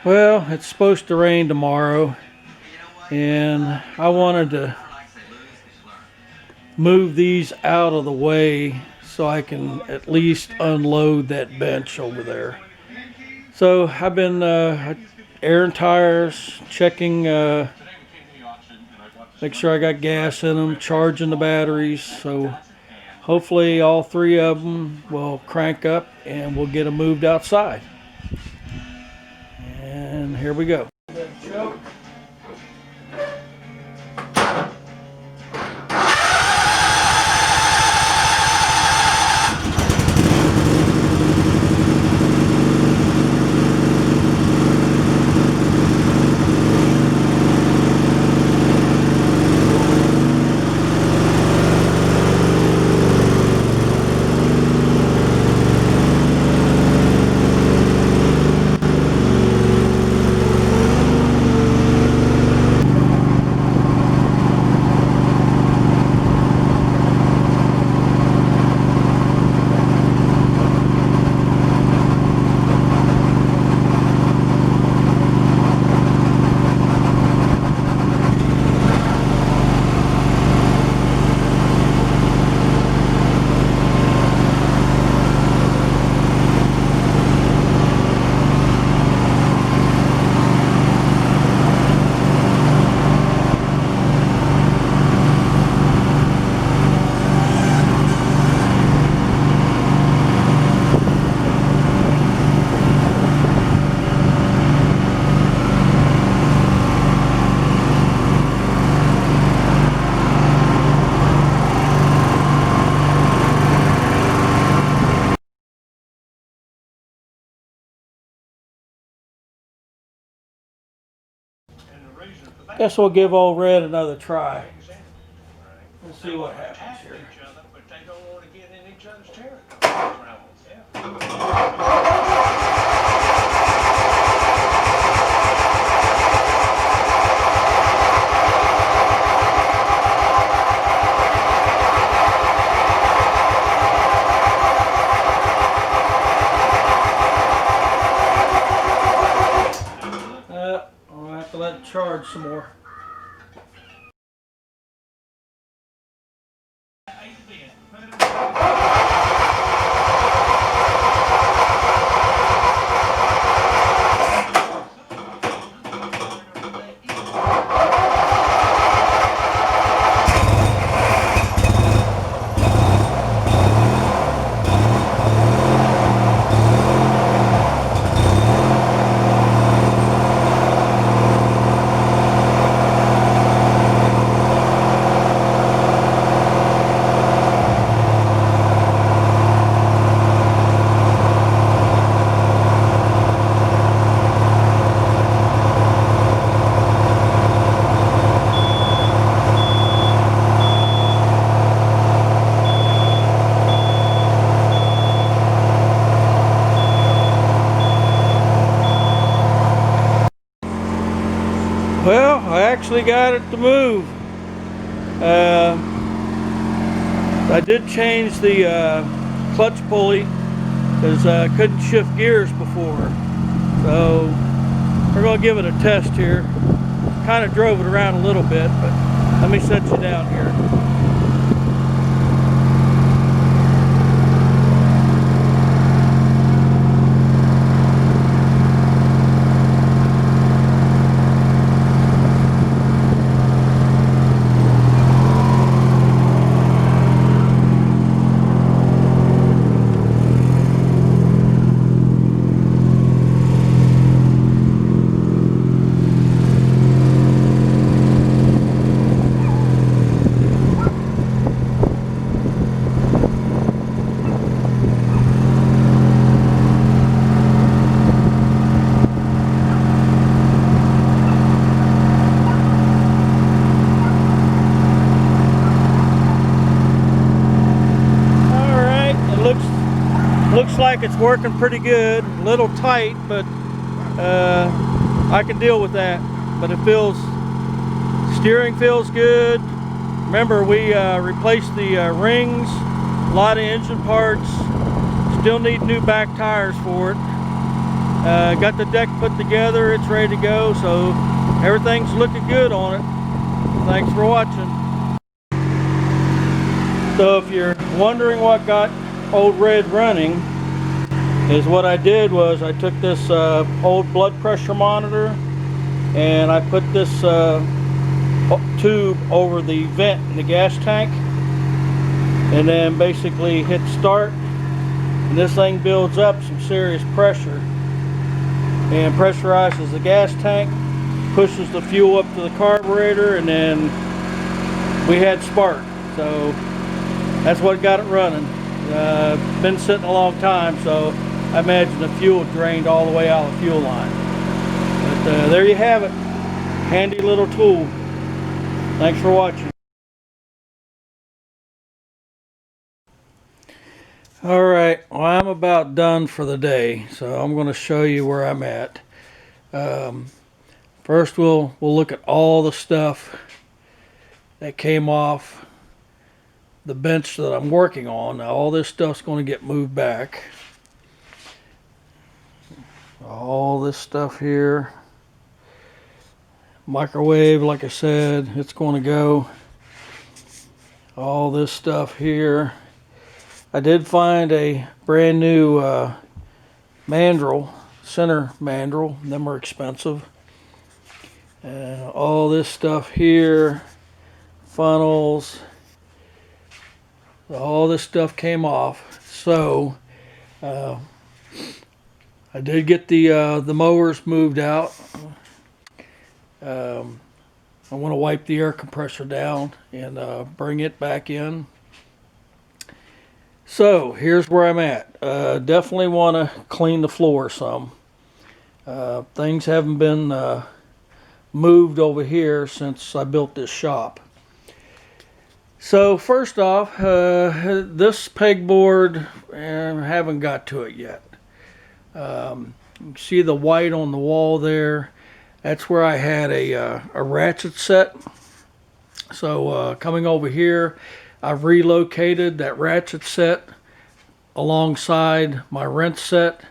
Well, it's supposed to rain tomorrow, and I wanted to move these out of the way so I can at least unload that bench over there. So I've been airing tires, checking, make sure I got gas in them, charging the batteries. So hopefully all three of them will crank up and we'll get them moved outside. And here we go. Guess we'll give old Red another try. We'll see what happens here. I'll have to let it charge some more. Well, I actually got it to move. I did change the clutch pulley because I couldn't shift gears before. So we're going to give it a test here. Kind of drove it around a little bit, but let me set you down here. Looks like it's working pretty good. A little tight, but I can deal with that. But it feels, steering feels good. Remember, we replaced the rings, a lot of engine parts. Still need new back tires for it. Got the deck put together, it's ready to go, so everything's looking good on it. Thanks for watching. So if you're wondering what got Old Red running, is what I did was I took this old blood pressure monitor and I put this tube over the vent in the gas tank, and then basically hit start, and this thing builds up some serious pressure and pressurizes the gas tank, pushes the fuel up to the carburetor, and then we had spark. So that's what got it running. Been sitting a long time, so I imagine the fuel drained all the way out of the fuel line. But there you have it. Handy little tool. Thanks for watching. Alright, well, I'm about done for the day, so I'm going to show you where I'm at. First we'll look at all the stuff that came off the bench that I'm working on. Now all this stuff's going to get moved back. All this stuff here. Microwave, like I said, it's going to go. All this stuff here. I did find a brand new mandrel, center mandrel. Them are expensive. All this stuff here, funnels, all this stuff came off. So I did get the mowers moved out. I want to wipe the air compressor down and bring it back in. So here's where I'm at. Definitely want to clean the floor some. Things haven't been moved over here since I built this shop. So first off, this pegboard, haven't got to it yet. You can see the white on the wall there. That's where I had a ratchet set. So coming over here, I've relocated that ratchet set alongside my wrench set.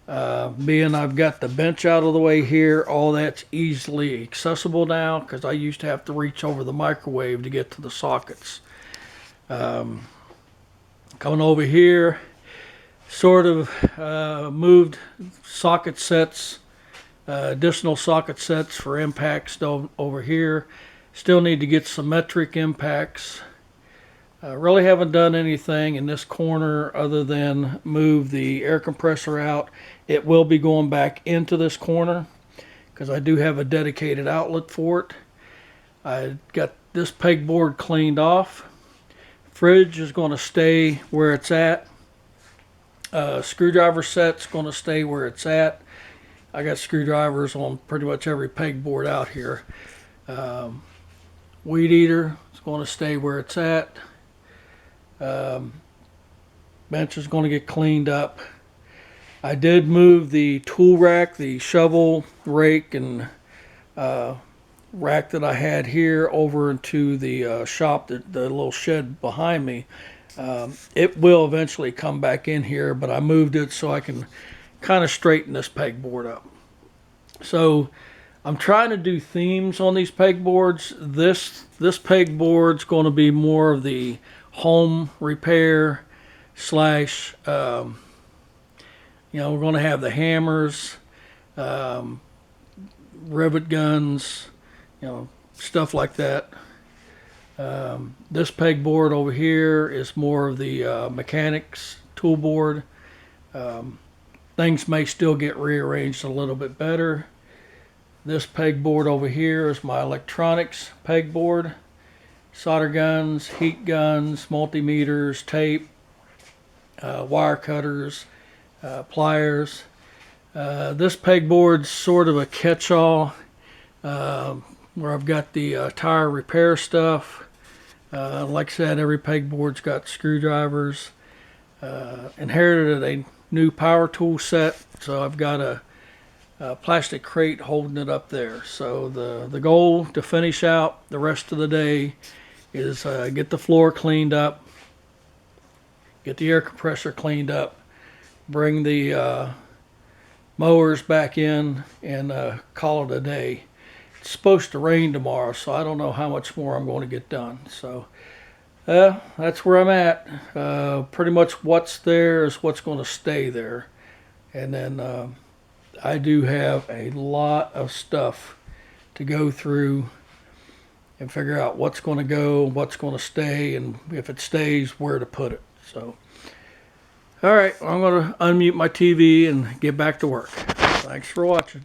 Being I've got the bench out of the way here, all that's easily accessible now, because I used to have to reach over the microwave to get to the sockets. Coming over here, sort of moved socket sets, additional socket sets for impacts over here. Still need to get symmetric impacts. Really haven't done anything in this corner other than move the air compressor out. It will be going back into this corner because I do have a dedicated outlet for it. I got this pegboard cleaned off. Fridge is going to stay where it's at. Screwdriver set's going to stay where it's at. I got screwdrivers on pretty much every pegboard out here. Weed eater is going to stay where it's at. Bench is going to get cleaned up. I did move the tool rack, the shovel, rake, and rack that I had here over into the shop, the little shed behind me. It will eventually come back in here, but I moved it so I can kind of straighten this pegboard up. So I'm trying to do themes on these pegboards. This pegboard's going to be more of the home repair slash, we're going to have the hammers, rivet guns, stuff like that. This pegboard over here is more of the mechanics tool board. Things may still get rearranged a little bit better. This pegboard over here is my electronics pegboard. Solder guns, heat guns, multimeters, tape, wire cutters, pliers. This pegboard's sort of a catch-all, where I've got the tire repair stuff. Like I said, every pegboard's got screwdrivers. Inherited a new power tool set, so I've got a plastic crate holding it up there. So the goal to finish out the rest of the day is get the floor cleaned up, get the air compressor cleaned up, bring the mowers back in and call it a day. It's supposed to rain tomorrow, so I don't know how much more I'm going to get done. So that's where I'm at. Pretty much what's there is what's going to stay there. And then I do have a lot of stuff to go through and figure out what's going to go, what's going to stay, and if it stays, where to put it. So, all right, I'm going to unmute my TV and get back to work. Thanks for watching.